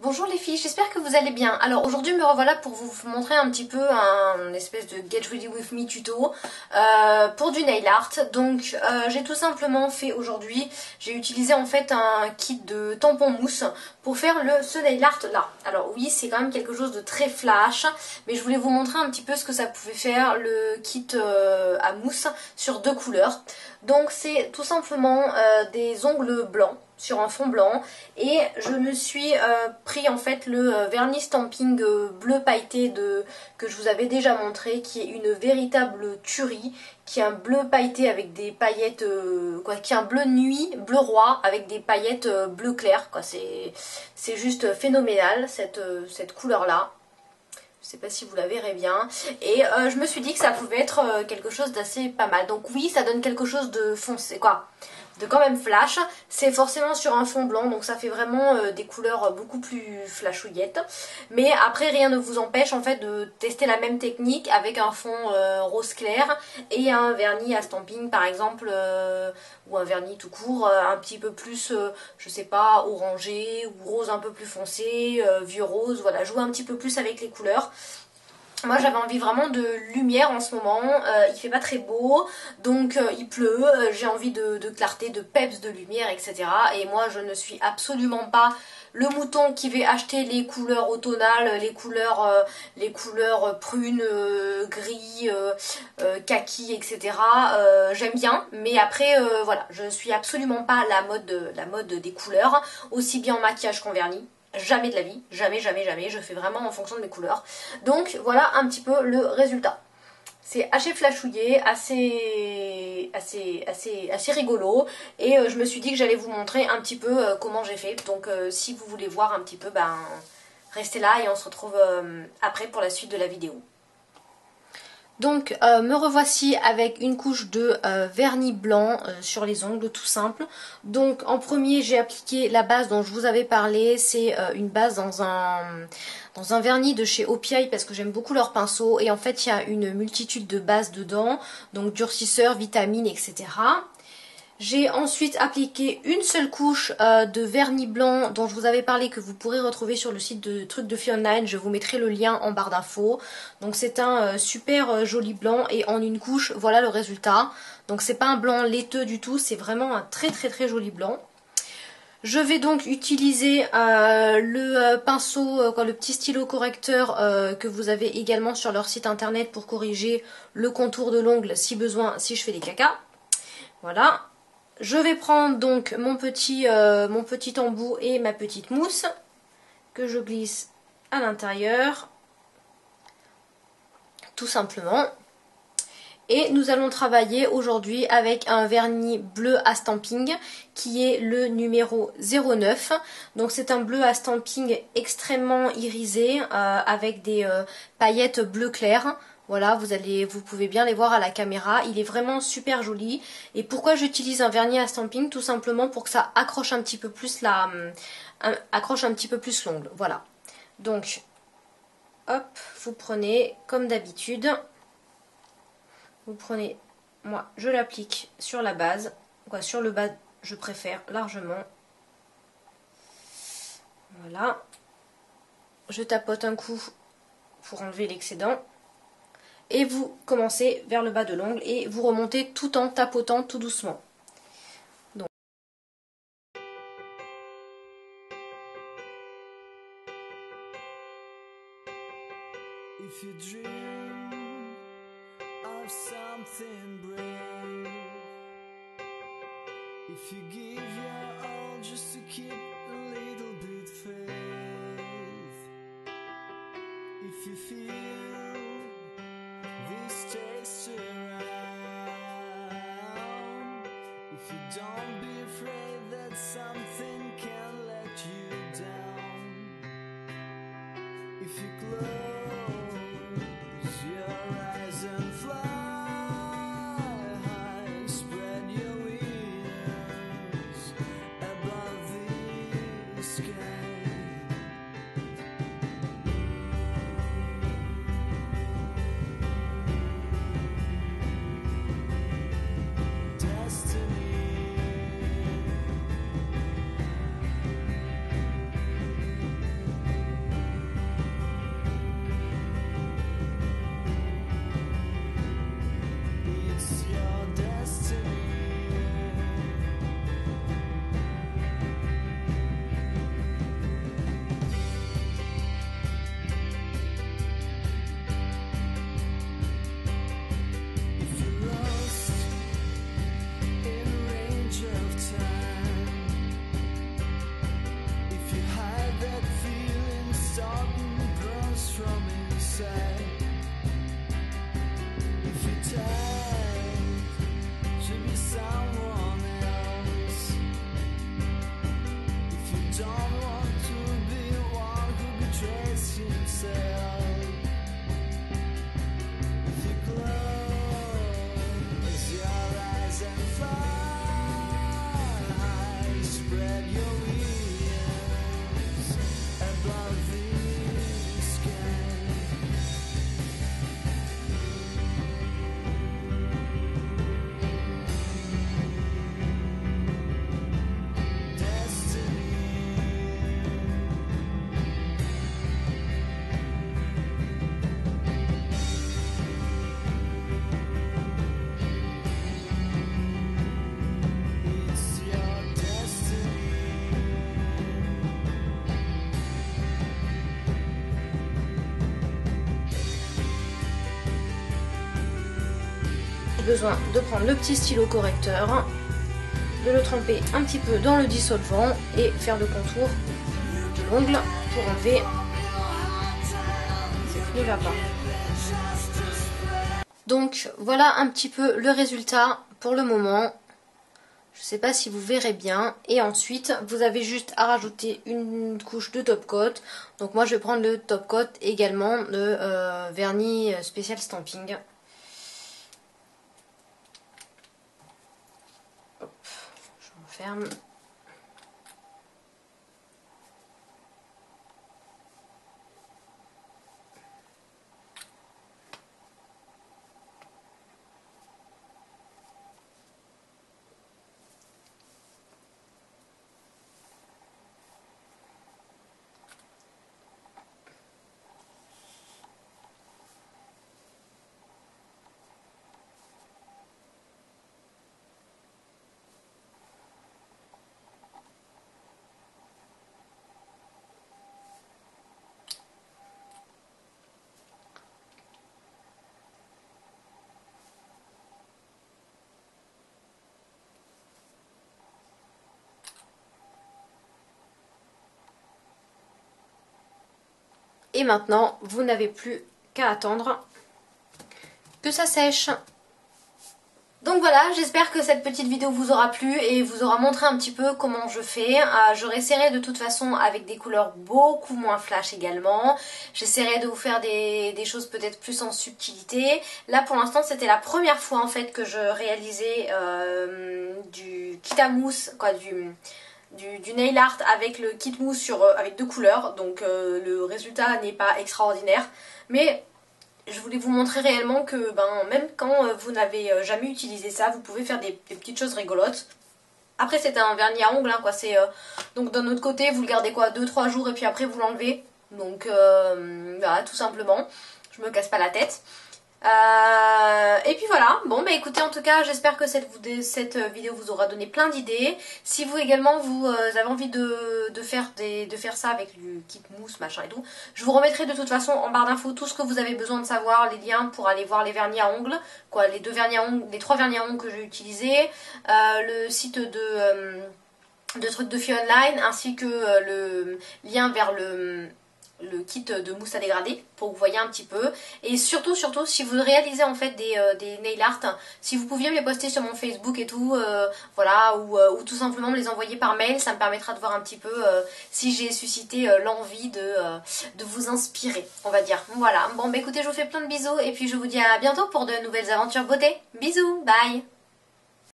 Bonjour les filles, j'espère que vous allez bien. Alors aujourd'hui me revoilà pour vous montrer un petit peu un espèce de Get Ready With Me tuto pour du nail art. Donc j'ai tout simplement fait aujourd'hui, j'ai utilisé en fait un kit de tampons mousse pour faire ce nail art là. Alors oui, c'est quand même quelque chose de très flash, mais je voulais vous montrer un petit peu ce que ça pouvait faire le kit à mousse sur deux couleurs. Donc c'est tout simplement des ongles blancs sur un fond blanc et je me suis pris en fait le vernis stamping bleu pailleté que je vous avais déjà montré, qui est une véritable tuerie, qui est un bleu pailleté avec des paillettes qui est un bleu nuit, bleu roi avec des paillettes bleu clair quoi. C'est juste phénoménal cette couleur là. Je sais pas si vous la verrez bien. Et je me suis dit que ça pouvait être quelque chose d'assez pas mal. Donc oui, ça donne quelque chose de foncé, quoi. De quand même flash. C'est forcément sur un fond blanc, donc ça fait vraiment des couleurs beaucoup plus flashouillettes. Mais après, rien ne vous empêche en fait de tester la même technique avec un fond rose clair et un vernis à stamping par exemple, ou un vernis tout court, un petit peu plus, je sais pas, orangé ou rose un peu plus foncé, vieux rose, voilà, jouer un petit peu plus avec les couleurs. Moi j'avais envie vraiment de lumière en ce moment, il fait pas très beau, donc il pleut, j'ai envie de clarté, de peps, de lumière, etc. Et moi je ne suis absolument pas le mouton qui va acheter les couleurs automnales, les couleurs prunes, gris, kaki, etc. J'aime bien, mais après voilà, je suis absolument pas la mode des couleurs, aussi bien en maquillage qu'en vernis. Jamais de la vie, jamais, je fais vraiment en fonction de mes couleurs. Donc voilà un petit peu le résultat. C'est assez flashouillé, assez rigolo. Et je me suis dit que j'allais vous montrer un petit peu comment j'ai fait. Donc si vous voulez voir un petit peu, ben restez là et on se retrouve après pour la suite de la vidéo. Donc me revoici avec une couche de vernis blanc sur les ongles, tout simple. Donc en premier j'ai appliqué la base dont je vous avais parlé, c'est une base dans un vernis de chez Opiaille parce que j'aime beaucoup leur pinceau et en fait il y a une multitude de bases dedans, donc durcisseurs, vitamines, etc. J'ai ensuite appliqué une seule couche de vernis blanc dont je vous avais parlé, que vous pourrez retrouver sur le site de Trucs de Filles Online. Je vous mettrai le lien en barre d'infos. Donc c'est un super joli blanc et en une couche, voilà le résultat. Donc c'est pas un blanc laiteux du tout, c'est vraiment un très joli blanc. Je vais donc utiliser le pinceau, le petit stylo correcteur que vous avez également sur leur site internet pour corriger le contour de l'ongle si besoin, si je fais des cacas. Voilà. Je vais prendre donc mon petit embout et ma petite mousse que je glisse à l'intérieur, tout simplement. Et nous allons travailler aujourd'hui avec un vernis bleu à stamping qui est le numéro 09. Donc c'est un bleu à stamping extrêmement irisé avec des paillettes bleu clair. Voilà, vous pouvez bien les voir à la caméra, il est vraiment super joli. Et pourquoi j'utilise un vernis à stamping? Tout simplement pour que ça accroche un petit peu plus l'ongle. Voilà. Donc, hop, vous prenez comme d'habitude. Vous prenez, moi je l'applique sur la base, sur le bas je préfère largement. Voilà. Je tapote un coup pour enlever l'excédent. Et vous commencez vers le bas de l'ongle et vous remontez tout en tapotant tout doucement. Donc. If you dream of something brave, if you give your all just to keep a little bit faith, if you feel this taste around, if you don't be afraid that something can let you down, if you close your eyes and fly high, spread your wings above the sky. Destiny besoin de prendre le petit stylo correcteur, de le tremper un petit peu dans le dissolvant et faire le contour de l'ongle pour enlever ce qui ne va pas. Donc voilà un petit peu le résultat pour le moment. Je ne sais pas si vous verrez bien. Et ensuite, vous avez juste à rajouter une couche de top coat. Donc moi, je vais prendre le top coat également de vernis spécial stamping. Hop, je referme. Et maintenant, vous n'avez plus qu'à attendre que ça sèche. Donc voilà, j'espère que cette petite vidéo vous aura plu et vous aura montré un petit peu comment je fais. Je réessayerai de toute façon avec des couleurs beaucoup moins flash également. J'essaierai de vous faire des choses peut-être plus en subtilité. Là pour l'instant c'était la première fois en fait que je réalisais du kit à mousse, quoi, du nail art avec le kit mousse avec deux couleurs. Donc le résultat n'est pas extraordinaire. Mais je voulais vous montrer réellement que même quand vous n'avez jamais utilisé ça, vous pouvez faire des petites choses rigolotes. Après c'est un vernis à ongles, hein, quoi. Donc d'un autre côté vous le gardez quoi 2-3 jours et puis après vous l'enlevez. Donc voilà, tout simplement. Je me casse pas la tête. Et puis voilà, bon bah écoutez, en tout cas j'espère que cette vidéo vous aura donné plein d'idées. Si vous également vous avez envie de faire ça avec du kit mousse machin et tout, je vous remettrai de toute façon en barre d'infos tout ce que vous avez besoin de savoir, les liens pour aller voir les vernis à ongles, quoi, les trois vernis à ongles que j'ai utilisés, le site de trucs de filles online, ainsi que le lien vers le kit de mousse à dégrader pour que vous voyez un petit peu. Et surtout si vous réalisez en fait des nail art, si vous pouviez me les poster sur mon Facebook et tout, voilà, ou tout simplement me les envoyer par mail, ça me permettra de voir un petit peu si j'ai suscité l'envie de vous inspirer, on va dire. Voilà, bon bah écoutez, je vous fais plein de bisous et puis je vous dis à bientôt pour de nouvelles aventures beauté. Bisous, bye.